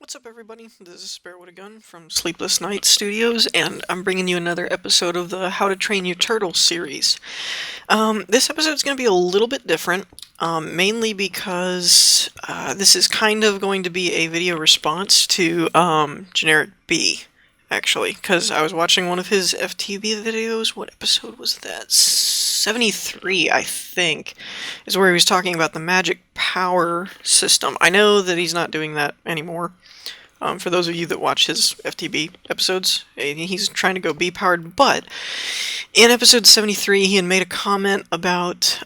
What's up, everybody? This is Sparrow with a Gun from Sleepless Night Studios, and I'm bringing you another episode of the How to Train Your Turtle series. This episode is going to be a little bit different, mainly because this is kind of going to be a video response to GenerikB, actually, because I was watching one of his FTB videos. What episode was that? 73, I think, is where he was talking about the magic power system. I know that he's not doing that anymore. For those of you that watch his FTB episodes, he's trying to go B-powered, but in episode 73 he had made a comment about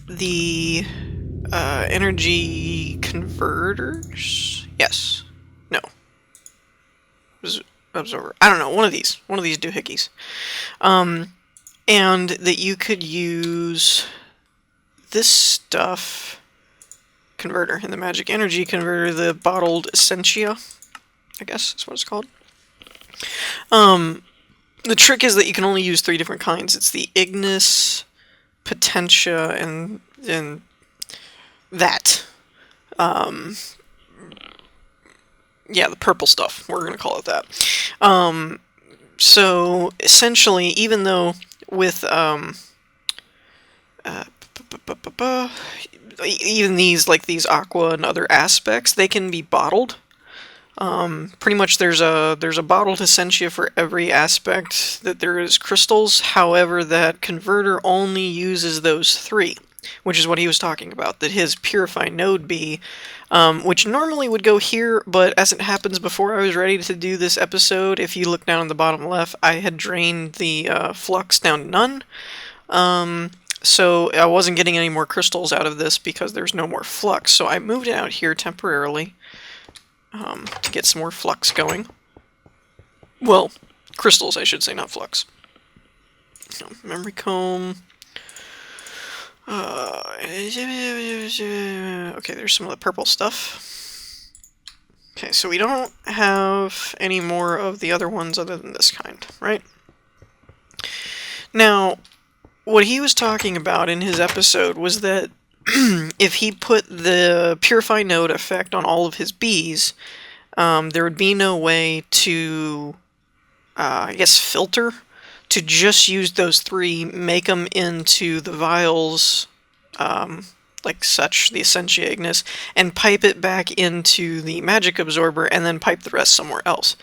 the energy converters? Yes. No. Absorber. I don't know, one of these doohickeys. And that you could use this stuff converter in the magic energy converter, the bottled essentia, I guess is what it's called. The trick is that you can only use 3 different kinds. It's the Ignis, Potentia, and that. Yeah, the purple stuff. We're gonna call it that. So essentially, even though with even these, like these aqua and other aspects, they can be bottled. Pretty much there's a bottled essentia for every aspect that there is crystals. However, that converter only uses those 3, which is what he was talking about, that his purify node B, which normally would go here, but as it happens, before I was ready to do this episode, if you look down in the bottom left, I had drained the flux down to none. So I wasn't getting any more crystals out of this because there's no more flux. So I moved it out here temporarily to get some more flux going. Well, crystals, I should say, not flux. Memory comb. Okay, there's some of the purple stuff. Okay, so we don't have any more of the other ones other than this kind, right? Now, what he was talking about in his episode was that if he put the Purify Node effect on all of his bees, there would be no way to, I guess, filter, to just use those 3, make them into the vials, like such, the Essentia Ignis, and pipe it back into the Magic Absorber, and then pipe the rest somewhere else.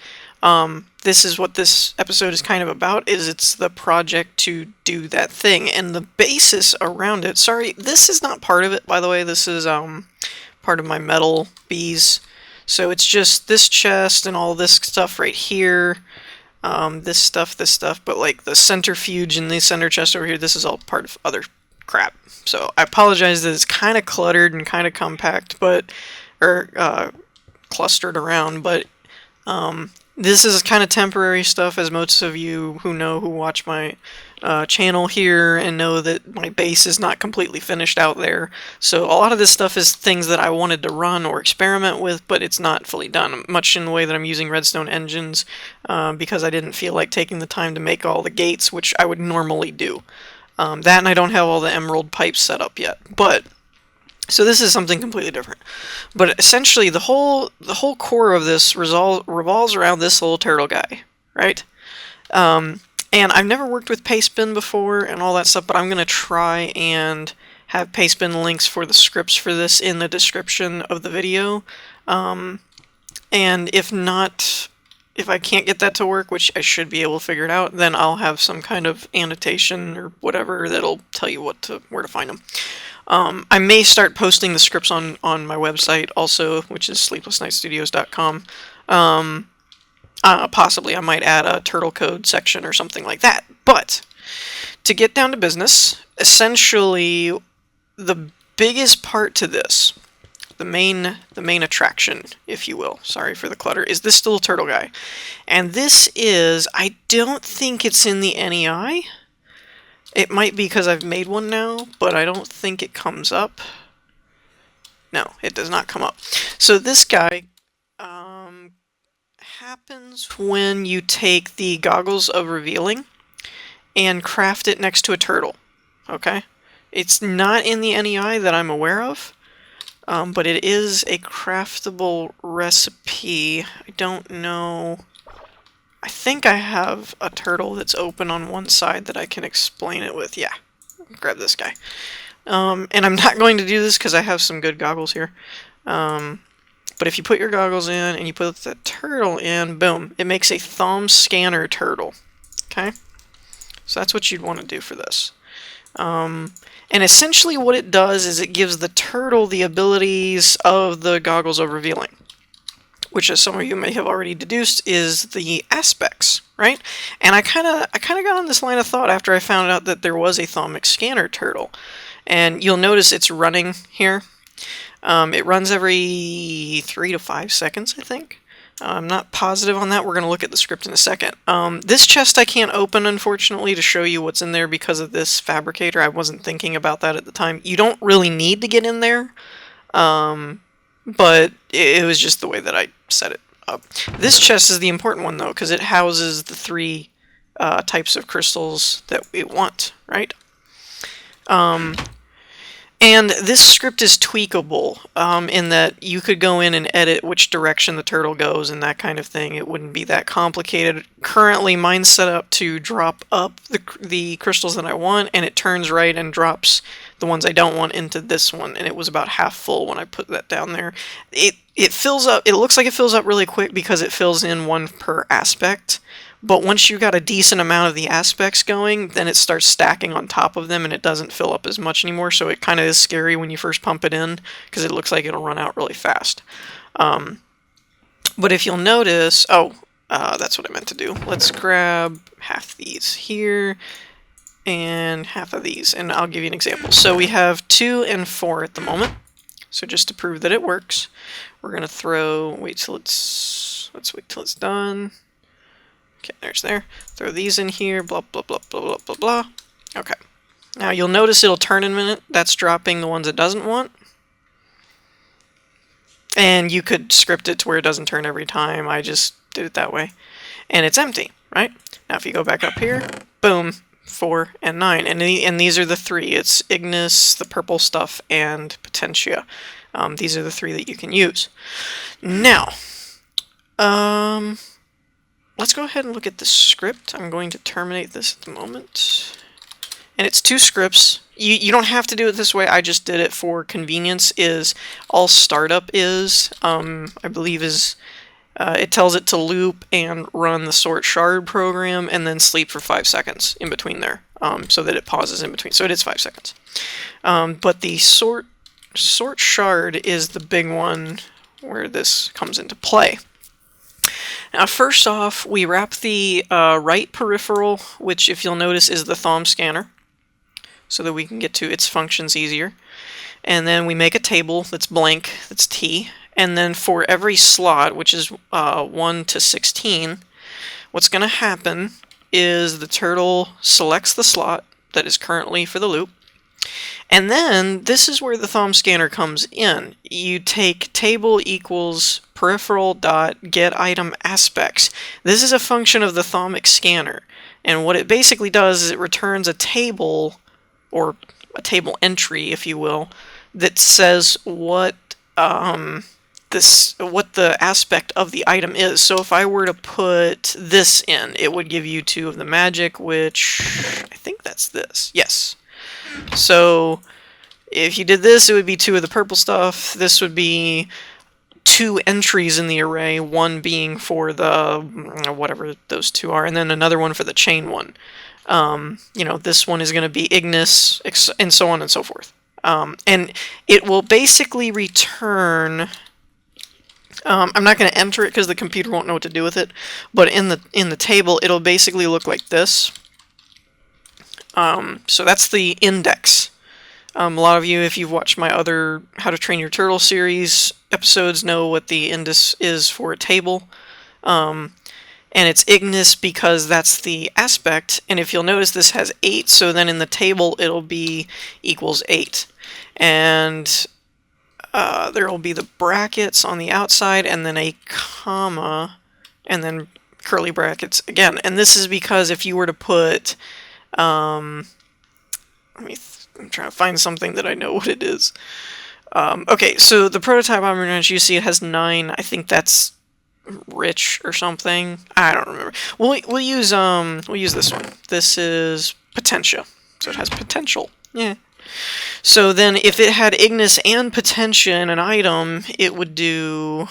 This is what this episode is kind of about, is it's the project to do that thing, and the basis around it. Sorry, this is not part of it, by the way. This is part of my metal bees. So it's just this chest and all this stuff right here. This stuff, but like the centrifuge and the center chest over here, this is all part of other crap. So I apologize that it's kind of cluttered and kind of compact, but, or clustered around, but this is kind of temporary stuff, as most of you who watch my channel here and know that my base is not completely finished out there. So a lot of this stuff is things that I wanted to run or experiment with, but it's not fully done, much in the way that I'm using redstone engines because I didn't feel like taking the time to make all the gates, which I would normally do. That, and I don't have all the emerald pipes set up yet, but so this is something completely different. But essentially the whole core of this revolves around this little turtle guy, right? And I've never worked with Pastebin before and all that stuff, but I'm going to try and have Pastebin links for the scripts for this in the description of the video. And if not, if I can't get that to work, which I should be able to figure it out, then I'll have some kind of annotation or whatever that'll tell you where to find them. I may start posting the scripts on my website also, which is sleeplessnightstudios.com. Possibly I might add a turtle code section or something like that. But to get down to business, essentially the biggest part to this, the main attraction, if you will, sorry for the clutter, is this little turtle guy. And this is, I don't think it's in the NEI. It might be because I've made one now, but I don't think it comes up. No, it does not come up. So this guy happens when you take the Goggles of Revealing and craft it next to a turtle. Okay? It's not in the NEI that I'm aware of. but it is a craftable recipe. I don't know. I think I have a turtle that's open on one side that I can explain it with. Yeah, grab this guy. And I'm not going to do this because I have some good goggles here. But if you put your goggles in and you put the turtle in, boom, it makes a Thaum Scanner Turtle. Okay? So that's what you'd want to do for this. And essentially what it does is it gives the turtle the abilities of the goggles of revealing, which, as some of you may have already deduced, is the aspects, right? And I kind of got on this line of thought after I found out that there was a Thaum Scanner Turtle. And you'll notice it's running here. It runs every 3 to 5 seconds, I think. I'm not positive on that. We're going to look at the script in a second. This chest I can't open, unfortunately, to show you what's in there because of this fabricator. I wasn't thinking about that at the time. You don't really need to get in there, but it was just the way that I set it up. This chest is the important one, though, because it houses the 3 types of crystals that we want, right? And this script is tweakable in that you could go in and edit which direction the turtle goes and that kind of thing. It wouldn't be that complicated. Currently, mine's set up to drop up the crystals that I want, and it turns right and drops the ones I don't want into this one. And it was about half full when I put that down there. It fills up. It looks like it fills up really quick because it fills in 1 per aspect. But once you got a decent amount of the aspects going, then it starts stacking on top of them and it doesn't fill up as much anymore. So it kind of is scary when you first pump it in because it looks like it'll run out really fast. But if you'll notice, that's what I meant to do. Let's grab half these here and half of these, and I'll give you an example. So we have 2 and 4 at the moment. So just to prove that it works, we're going to throw, let's wait till it's done. Okay, there's there. Throw these in here, blah, blah, blah, blah, blah, blah, blah. Okay. Now you'll notice it'll turn in a minute. That's dropping the ones it doesn't want. And you could script it to where it doesn't turn every time. I just did it that way. And it's empty, right? Now if you go back up here, boom, 4 and 9. And these are the 3. It's Ignis, the purple stuff, and Potentia. These are the 3 that you can use. Now, let's go ahead and look at the script. I'm going to terminate this at the moment. And it's 2 scripts. You don't have to do it this way. I just did it for convenience. Is all startup is, I believe is, it tells it to loop and run the sort shard program and then sleep for 5 seconds in between there, so that it pauses in between. So it is 5 seconds. But the sort shard is the big one where this comes into play. Now, first off, we wrap the right peripheral, which, if you'll notice, is the Thaum Scanner, so that we can get to its functions easier. And then we make a table that's blank, that's T. And then for every slot, which is 1 to 16, what's going to happen is the turtle selects the slot that is currently for the loop. And then this is where the Thaum Scanner comes in. You take table equals peripheral dot get item aspects. This is a function of the Thaum Scanner. And what it basically does is it returns a table, or a table entry, if you will, that says what the aspect of the item is. So if I were to put this in, it would give you 2 of the magic, which I think that's this. Yes. So if you did this, it would be 2 of the purple stuff. This would be 2 entries in the array, 1 being for the whatever those 2 are, and then another one for the chain one. This one is going to be Ignis, and so on and so forth. And it will basically return. I'm not going to enter it because the computer won't know what to do with it. But in the table, it'll basically look like this. So that's the index. A lot of you, if you've watched my other How to Train Your Turtle series episodes, know what the index is for a table. And it's Ignis because that's the aspect. And if you'll notice, this has 8, so then in the table it'll be equals 8. And there will be the brackets on the outside, and then a comma, and then curly brackets again. And this is because if you were to put, I'm trying to find something that I know what it is. Okay, so the prototype I'm going to use, see it has 9. I think that's rich or something. I don't remember. We'll use this one. This is Potentia, so it has potential. Yeah. So then, if it had Ignis and Potentia in an item, it would do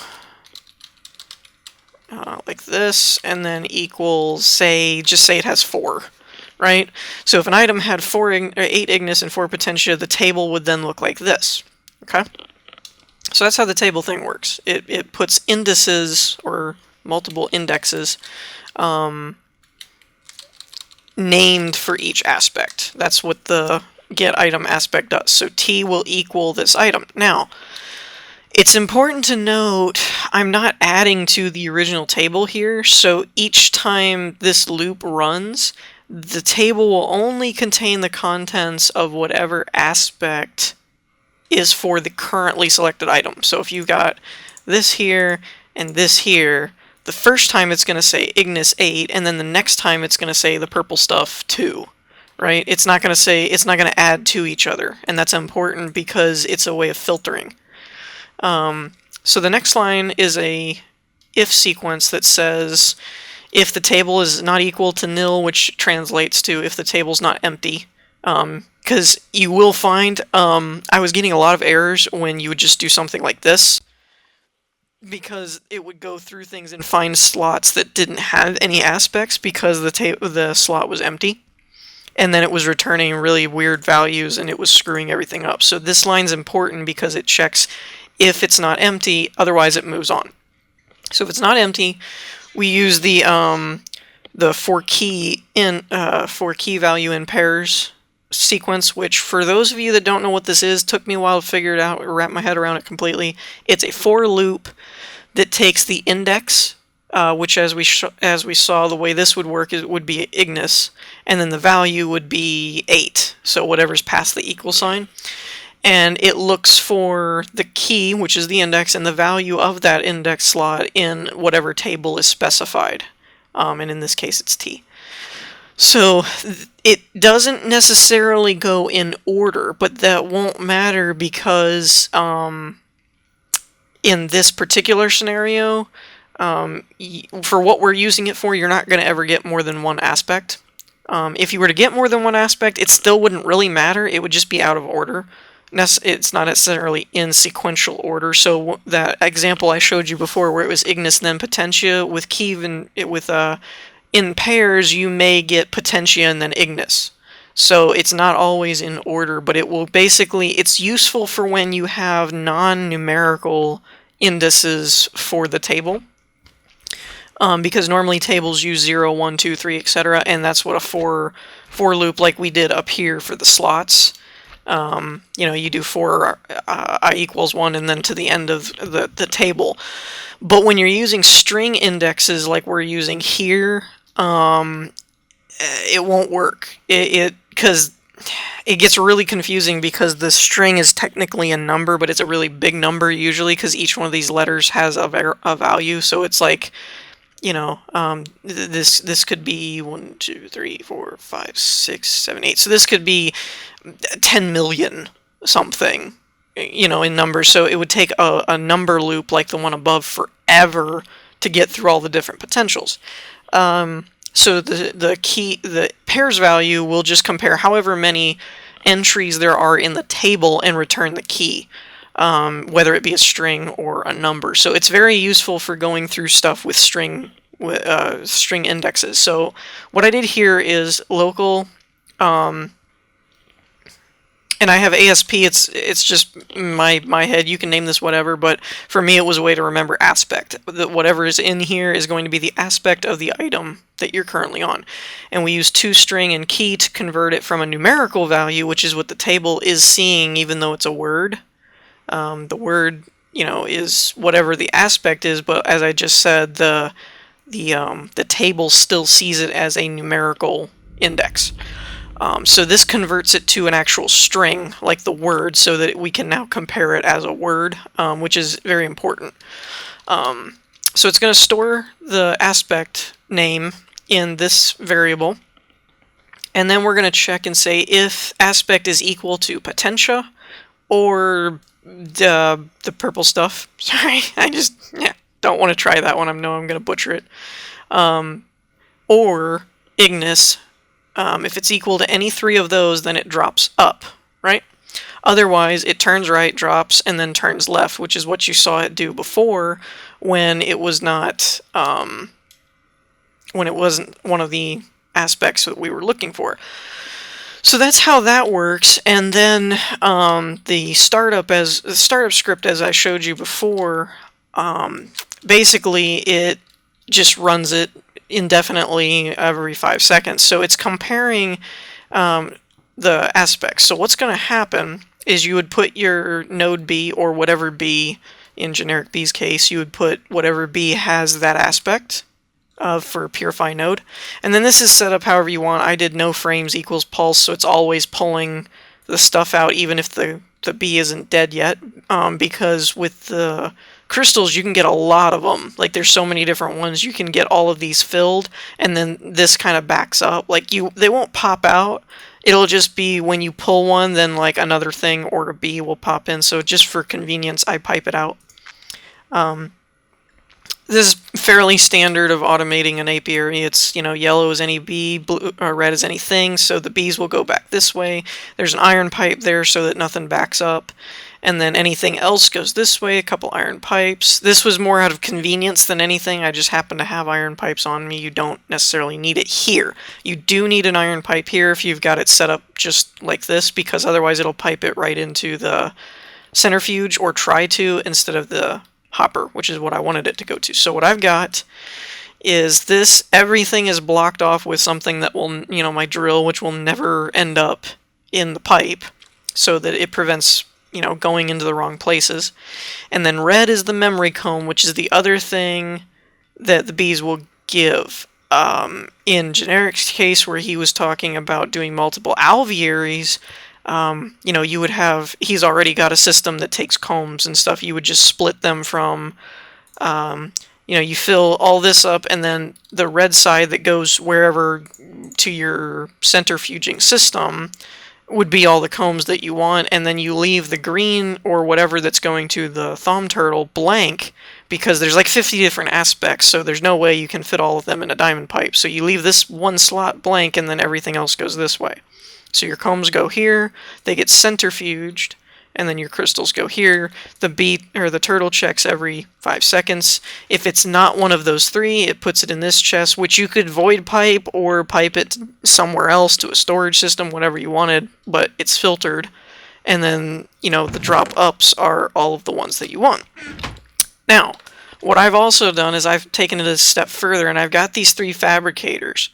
like this, and then equals, just say it has 4, right? So if an item had 8 Ignis and 4 Potentia, the table would then look like this. Okay. So that's how the table thing works. It puts indices, or multiple indexes, named for each aspect. That's what the get item aspect does. So T will equal this item. Now, it's important to note I'm not adding to the original table here, so each time this loop runs, the table will only contain the contents of whatever aspect is for the currently selected item. So if you've got this here and this here, the first time it's going to say Ignis 8, and then the next time it's going to say the purple stuff 2, right? It's not going to add to each other, and that's important because it's a way of filtering. So the next line is a if sequence that says if the table is not equal to nil, which translates to if the table's not empty. Because you will find, I was getting a lot of errors when you would just do something like this, because it would go through things and find slots that didn't have any aspects because the slot was empty, and then it was returning really weird values and it was screwing everything up. So this line's important because it checks if it's not empty, otherwise it moves on. So if it's not empty, we use the 4 key value in pairs sequence, which for those of you that don't know what this is, took me a while to figure it out or wrap my head around it completely. It's a for loop that takes the index, which as we saw, the way this would work is it would be Ignis, and then the value would be 8, so whatever's past the equal sign. And it looks for the key, which is the index, and the value of that index slot in whatever table is specified. And in this case, it's T. So it doesn't necessarily go in order, but that won't matter because in this particular scenario, for what we're using it for, you're not going to ever get more than one aspect. If you were to get more than one aspect, it still wouldn't really matter. It would just be out of order. It's not necessarily in sequential order. So that example I showed you before, where it was Ignis and then Potentia, with Kiev and in pairs, you may get Potentia and then Ignis. So it's not always in order, but it will basically, it's useful for when you have non-numerical indices for the table. Because normally tables use 0, 1, 2, 3, etc., and that's what a for loop like we did up here for the slots. You do for I equals 1 and then to the end of the table. But when you're using string indexes like we're using here, it won't work. Because it gets really confusing because the string is technically a number, but it's a really big number usually because each one of these letters has a value. So it's like, this could be 1, 2, 3, 4, 5, 6, 7, 8. So this could be 10 million something, in numbers. So it would take a number loop like the one above forever to get through all the different potentials. So the pairs value will just compare however many entries there are in the table and return the key, whether it be a string or a number. So it's very useful for going through stuff with string indexes. So what I did here is local, and I have ASP. It's just my head. You can name this whatever, but for me it was a way to remember aspect. That whatever is in here is going to be the aspect of the item that you're currently on. And we use toString and key to convert it from a numerical value, which is what the table is seeing, even though it's a word. The word, is whatever the aspect is, but as I just said, the table still sees it as a numerical index. So this converts it to an actual string, like the word, so that we can now compare it as a word, which is very important. So it's going to store the aspect name in this variable, and then we're going to check and say if aspect is equal to Potentia or the purple stuff. Sorry, I just don't want to try that one. I know I'm going to butcher it. Or Ignis. If it's equal to any three of those, then it drops up, right? Otherwise, it turns right, drops, and then turns left, which is what you saw it do before when it was not, when it wasn't one of the aspects that we were looking for. So that's how that works. And then the startup script, as I showed you before, basically it just runs it indefinitely every 5 seconds. So it's comparing the aspects. So what's going to happen is you would put your node B, or whatever B, in GenerikB's case, you would put whatever B has that aspect for purify node. And then this is set up however you want. I did no frames equals pulse, so it's always pulling the stuff out even if the B isn't dead yet, because with the crystals you can get a lot of them. Like, there's so many different ones. You can get all of these filled, and then this kind of backs up. Like, they won't pop out. It'll just be when you pull one, then like another thing or a B will pop in. So just for convenience, I pipe it out. This is fairly standard of automating an apiary. It's, yellow is any bee, blue or red is anything, so the bees will go back this way. There's an iron pipe there so that nothing backs up. And then anything else goes this way, a couple iron pipes. This was more out of convenience than anything. I just happen to have iron pipes on me. You don't necessarily need it here. You do need an iron pipe here if you've got it set up just like this, because otherwise it'll pipe it right into the centrifuge, or try to, instead of the hopper, which is what I wanted it to go to. So what I've got is this, everything is blocked off with something that will, my drill, which will never end up in the pipe, so that it prevents going into the wrong places. And then red is the memory comb, which is the other thing that the bees will give. In Generik's case, where he was talking about doing multiple alvearies, you would have, he's already got a system that takes combs and stuff. You would just split them from, you fill all this up, and then the red side that goes wherever to your centrifuging system would be all the combs that you want, and then you leave the green or whatever that's going to the Thaum Turtle blank, because there's like 50 different aspects, so there's no way you can fit all of them in a diamond pipe. So you leave this one slot blank, and then everything else goes this way. So your combs go here, they get centrifuged, and then your crystals go here. The bee or the turtle checks every 5 seconds. If it's not one of those three, it puts it in this chest, which you could void pipe or pipe it somewhere else to a storage system, whatever you wanted, but it's filtered. And then, the drop ups are all of the ones that you want. Now, what I've also done is I've taken it a step further, and I've got these 3 fabricators.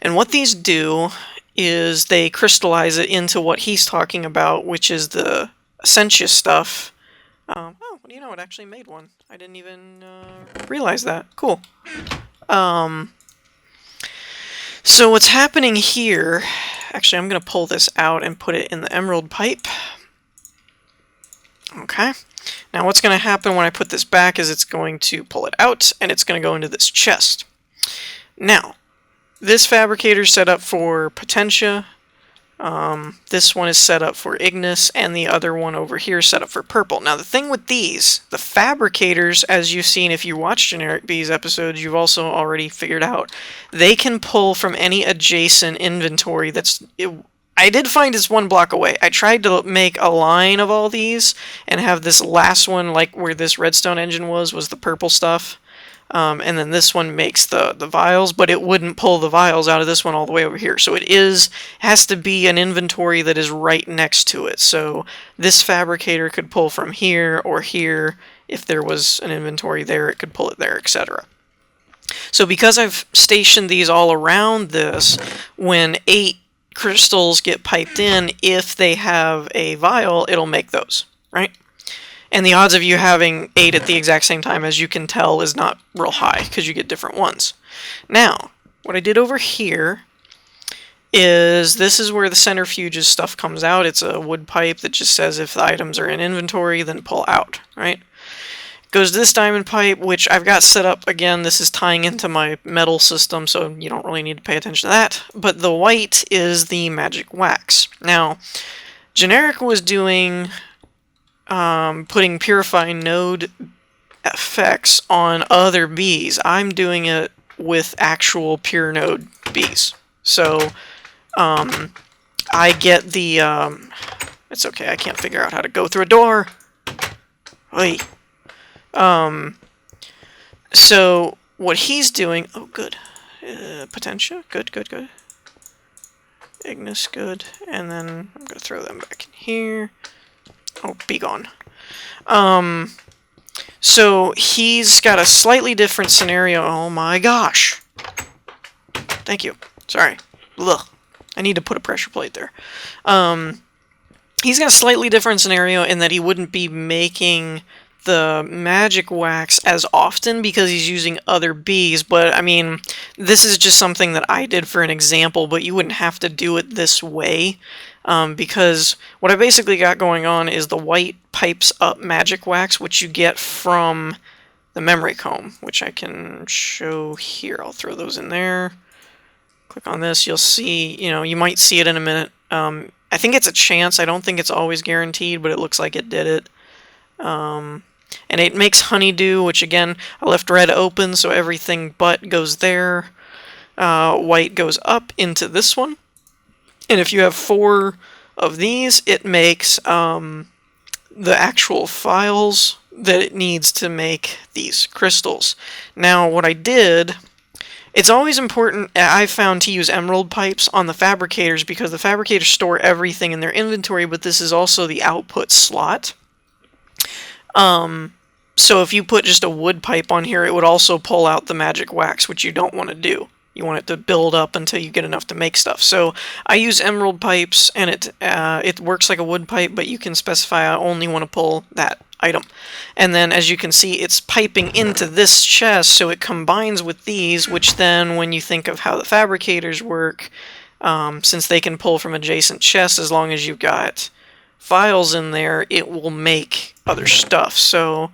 And what these do is they crystallize it into what he's talking about, which is the Essentious stuff. Oh, it actually made one. I didn't even realize that. Cool. So what's happening here, actually I'm going to pull this out and put it in the emerald pipe. Okay. Now what's going to happen when I put this back is it's going to pull it out, and it's going to go into this chest. Now, this fabricator is set up for Potentia. This one is set up for Ignis, and the other one over here is set up for Purple. Now the thing with these, the fabricators, as you've seen if you watch GenerikB's episodes, you've also already figured out, they can pull from any adjacent inventory that's... I did find it's 1 block away. I tried to make a line of all these and have this last one, like where this redstone engine was the purple stuff. And then this one makes the vials, but it wouldn't pull the vials out of this one all the way over here. So it has to be an inventory that is right next to it. So this fabricator could pull from here or here. If there was an inventory there, it could pull it there, etc. So because I've stationed these all around this, when 8 crystals get piped in, if they have a vial, it'll make those, right? And the odds of you having 8 at the exact same time, as you can tell, is not real high, because you get different ones. Now, what I did over here is, this is where the centrifuge's stuff comes out. It's a wood pipe that just says if the items are in inventory, then pull out, right? Goes to this diamond pipe, which I've got set up, again, this is tying into my metal system, so you don't really need to pay attention to that. But the white is the magic wax. Now, Generik was doing... putting Purify node effects on other bees. I'm doing it with actual pure node bees. So I get the it's okay, I can't figure out how to go through a door. Oy. So what he's doing, oh good, Potentia, good, good, good. Ignis, good, and then I'm gonna throw them back in here. Oh, be gone. So he's got a slightly different scenario. Oh my gosh. Thank you. Sorry. Ugh. I need to put a pressure plate there. He's got a slightly different scenario in that he wouldn't be making the magic wax as often because he's using other bees, but I mean, this is just something that I did for an example, but you wouldn't have to do it this way, because what I basically got going on is the white pipes up magic wax, which you get from the memory comb, which I can show here. I'll throw those in there. Click on this, you'll see, you might see it in a minute. I think it's a chance. I don't think it's always guaranteed, but it looks like it did it. And it makes honeydew, which again, I left red open, so everything but goes there. White goes up into this one. And if you have 4 of these, it makes the actual files that it needs to make these crystals. Now, what I did... It's always important, I've found, to use emerald pipes on the fabricators because the fabricators store everything in their inventory, but this is also the output slot. So if you put just a wood pipe on here, it would also pull out the magic wax, which you don't want to do. You want it to build up until you get enough to make stuff. So I use emerald pipes, and it works like a wood pipe, but you can specify I only want to pull that item. And then, as you can see, it's piping into this chest, so it combines with these, which then, when you think of how the fabricators work, since they can pull from adjacent chests, as long as you've got files in there, it will make other stuff. So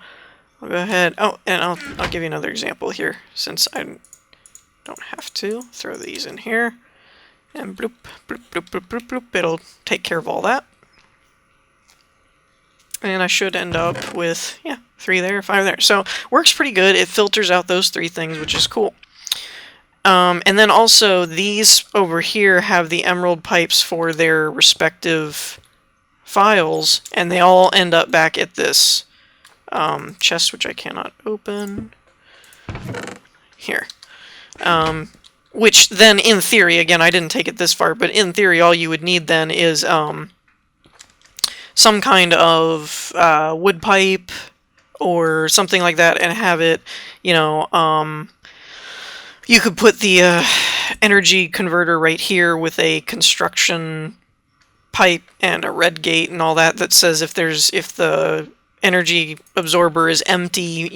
I'll go ahead. Oh, and I'll give you another example here, since I don't have to. Throw these in here, and bloop, bloop, bloop, bloop, bloop, bloop. It'll take care of all that. And I should end up with, yeah, 3 there, 5 there. So, works pretty good. It filters out those 3 things, which is cool. And then also, these over here have the emerald pipes for their respective files, and they all end up back at this chest, which I cannot open. Here. Which then, in theory, again, I didn't take it this far, but in theory, all you would need then is some kind of wood pipe or something like that, and have it, you could put the energy converter right here with a construction pipe and a red gate and all that says if the energy absorber is empty,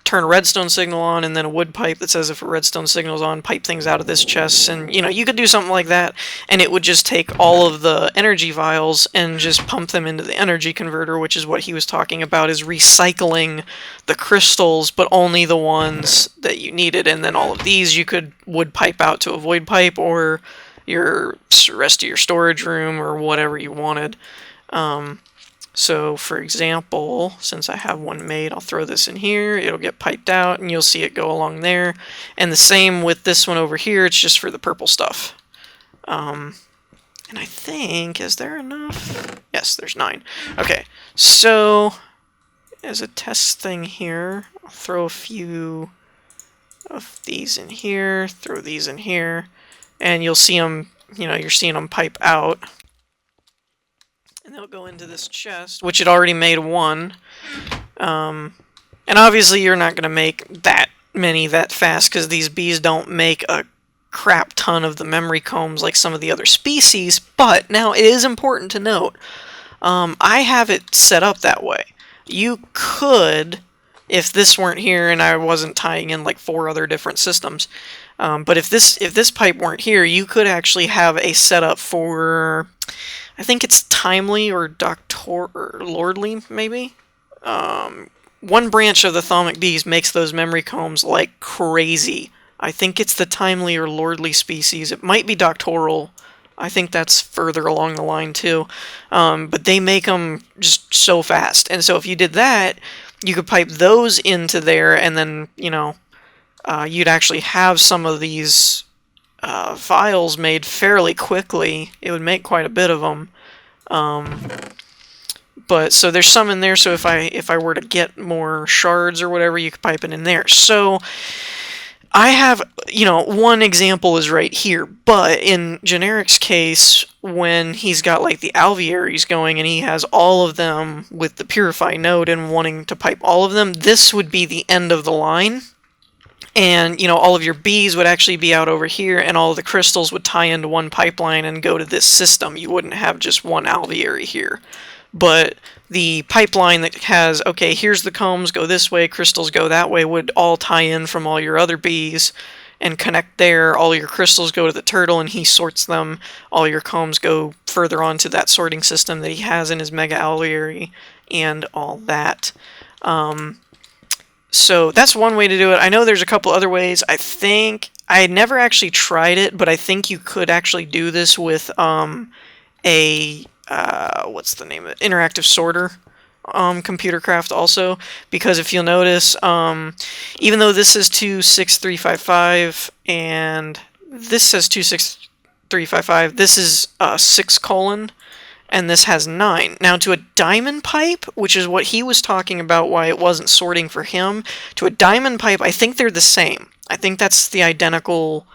turn a redstone signal on, and then a wood pipe that says if a redstone signal is on, pipe things out of this chest. And you could do something like that, and it would just take all of the energy vials and just pump them into the energy converter, which is what he was talking about, is recycling the crystals, but only the ones that you needed. And then all of these you could wood pipe out to a void pipe, or your rest of your storage room, or whatever you wanted. So, for example, since I have one made, I'll throw this in here, it'll get piped out, and you'll see it go along there. And the same with this one over here, it's just for the purple stuff. And I think, is there enough? Yes, there's 9. Okay, so, as a test thing here, I'll throw a few of these in here, throw these in here, and you'll see them, you're seeing them pipe out. And they'll go into this chest, which had already made 1. And obviously you're not going to make that many that fast, because these bees don't make a crap ton of the memory combs like some of the other species. But now it is important to note, I have it set up that way. You could, if this weren't here and I wasn't tying in like 4 other different systems, but if this pipe weren't here, you could actually have a setup for, I think it's Timely or Lordly, maybe? One branch of the Thaumic bees makes those memory combs like crazy. I think it's the Timely or Lordly species. It might be Doctoral. I think that's further along the line too. But they make them just so fast. And so if you did that, you could pipe those into there, and then, you'd actually have some of these files made fairly quickly. It would make quite a bit of them. But so there's some in there, so if I were to get more shards or whatever, you could pipe it in there. So I have, one example is right here, but in Generik's case, when he's got like the alvearies going and he has all of them with the purify node and wanting to pipe all of them, this would be the end of the line. And, all of your bees would actually be out over here, and all of the crystals would tie into one pipeline and go to this system. You wouldn't have just one alveary here. But the pipeline that has, okay, here's the combs, go this way, crystals go that way, would all tie in from all your other bees and connect there. All your crystals go to the turtle and he sorts them. All your combs go further on to that sorting system that he has in his mega alveary and all that. So that's one way to do it. I know there's a couple other ways. I think I never actually tried it, but I think you could actually do this with what's the name of it? Interactive sorter, computer craft also, because if you'll notice, even though this is 26355 and this says 26355, this is 6 colon. And this has 9. Now to a diamond pipe, which is what he was talking about why it wasn't sorting for him, to a diamond pipe, I think they're the same. I think that's the identical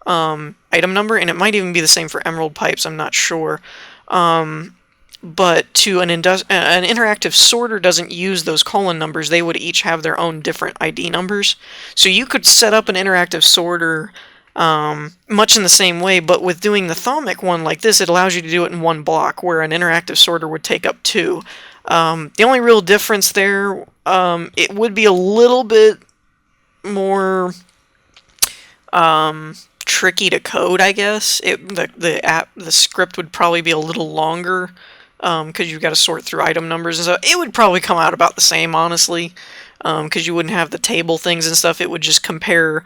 item number, and it might even be the same for emerald pipes, I'm not sure. But to an interactive sorter doesn't use those colon numbers. They would each have their own different ID numbers. So you could set up an interactive sorter much in the same way, but with doing the Thaumic one like this, it allows you to do it in one block, where an interactive sorter would take up 2. The only real difference there, it would be a little bit more tricky to code, I guess. The script would probably be a little longer, because you've got to sort through item numbers and stuff. It would probably come out about the same, honestly, because you wouldn't have the table things and stuff. It would just compare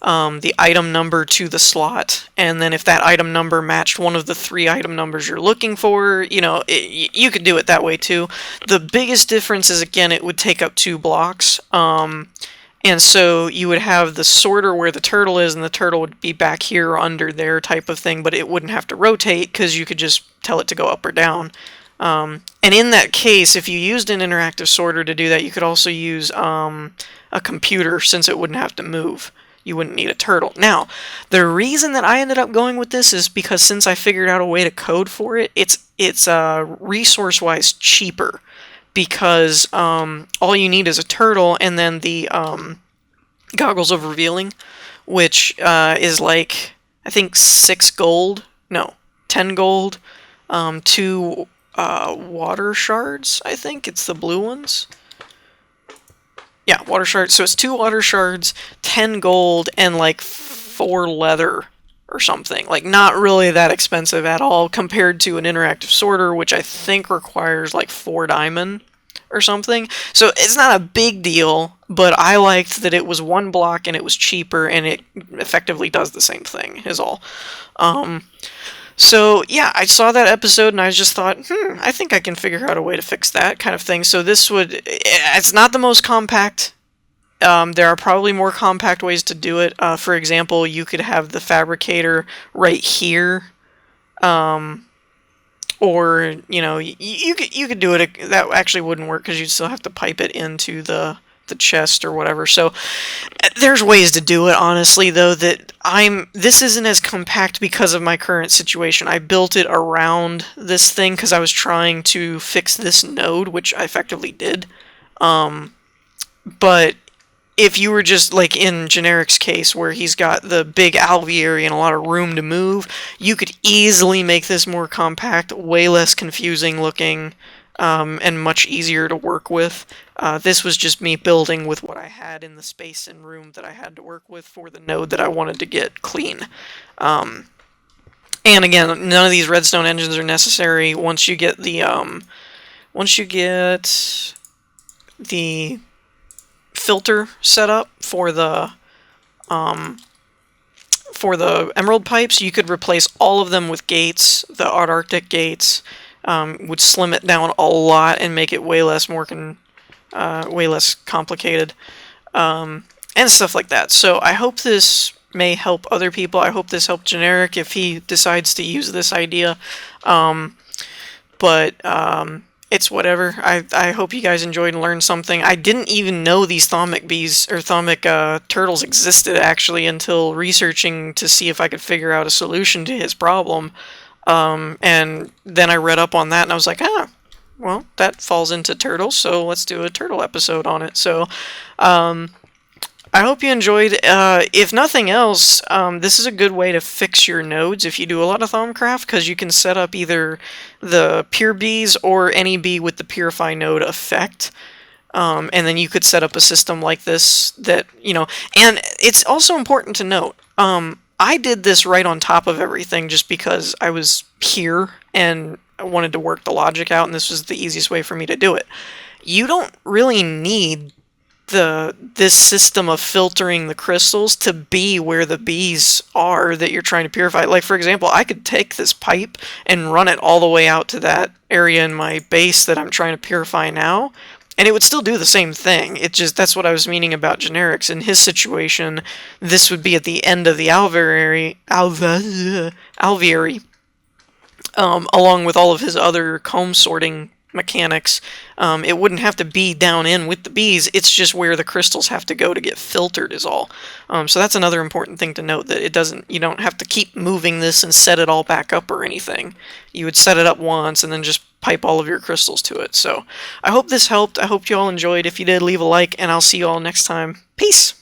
the item number to the slot, and then if that item number matched one of the 3 item numbers you're looking for, you could do it that way too. The biggest difference is, again, it would take up 2 blocks, and so you would have the sorter where the turtle is, and the turtle would be back here or under there type of thing, but it wouldn't have to rotate because you could just tell it to go up or down. And in that case, if you used an interactive sorter to do that, you could also use a computer, since it wouldn't have to move. You wouldn't need a turtle. Now, the reason that I ended up going with this is because since I figured out a way to code for it, it's resource-wise cheaper, because all you need is a turtle and then the goggles of revealing, which is like, I think 6 gold, no, 10 gold, 2 water shards, I think, it's the blue ones. Yeah, water shards. So it's 2 water shards, 10 gold, and like 4 leather or something. Like, not really that expensive at all compared to an interactive sorter, which I think requires like 4 diamond or something. So it's not a big deal, but I liked that it was 1 block and it was cheaper, and it effectively does the same thing, is all. So, yeah, I saw that episode and I just thought, I think I can figure out a way to fix that kind of thing. So this it's not the most compact. There are probably more compact ways to do it. For example, you could have the fabricator right here. Or, you could do it. That actually wouldn't work because you'd still have to pipe it into the chest or whatever. So there's ways to do it, honestly, though, this isn't as compact because of my current situation. I built it around this thing because I was trying to fix this node, which I effectively did. But if you were just like in Generik's case, where he's got the big alveary and a lot of room to move, you could easily make this more compact, way less confusing looking, and much easier to work with. This was just me building with what I had in the space and room that I had to work with for the node that I wanted to get clean. And again, none of these redstone engines are necessary once you get the filter set up for the for the emerald pipes, you could replace all of them with gates. The Antarctic gates would slim it down a lot and make it way less complicated, and stuff like that. So I hope this may help other people. I hope this helped Generik if he decides to use this idea. But it's whatever. I hope you guys enjoyed and learned something. I didn't even know these thaumic bees or thaumic turtles existed actually until researching to see if I could figure out a solution to his problem. And then I read up on that and I was like, well, that falls into turtles, so let's do a turtle episode on it. So I hope you enjoyed. If nothing else, this is a good way to fix your nodes if you do a lot of Thaumcraft, because you can set up either the pure bees or any bee with the purify node effect. And then you could set up a system like this that, and it's also important to note, I did this right on top of everything just because I was here and I wanted to work the logic out, and this was the easiest way for me to do it. You don't really need this system of filtering the crystals to be where the bees are that you're trying to purify. Like, for example, I could take this pipe and run it all the way out to that area in my base that I'm trying to purify now, and it would still do the same thing. That's what I was meaning about Generik's. In his situation, this would be at the end of the alveary, along with all of his other comb sorting mechanics. It wouldn't have to be down in with the bees, it's just where the crystals have to go to get filtered is all. So that's another important thing to note, that you don't have to keep moving this and set it all back up or anything. You would set it up once and then just pipe all of your crystals to it. So I hope this helped. I hope you all enjoyed. If you did, leave a like, and I'll see you all next time. Peace!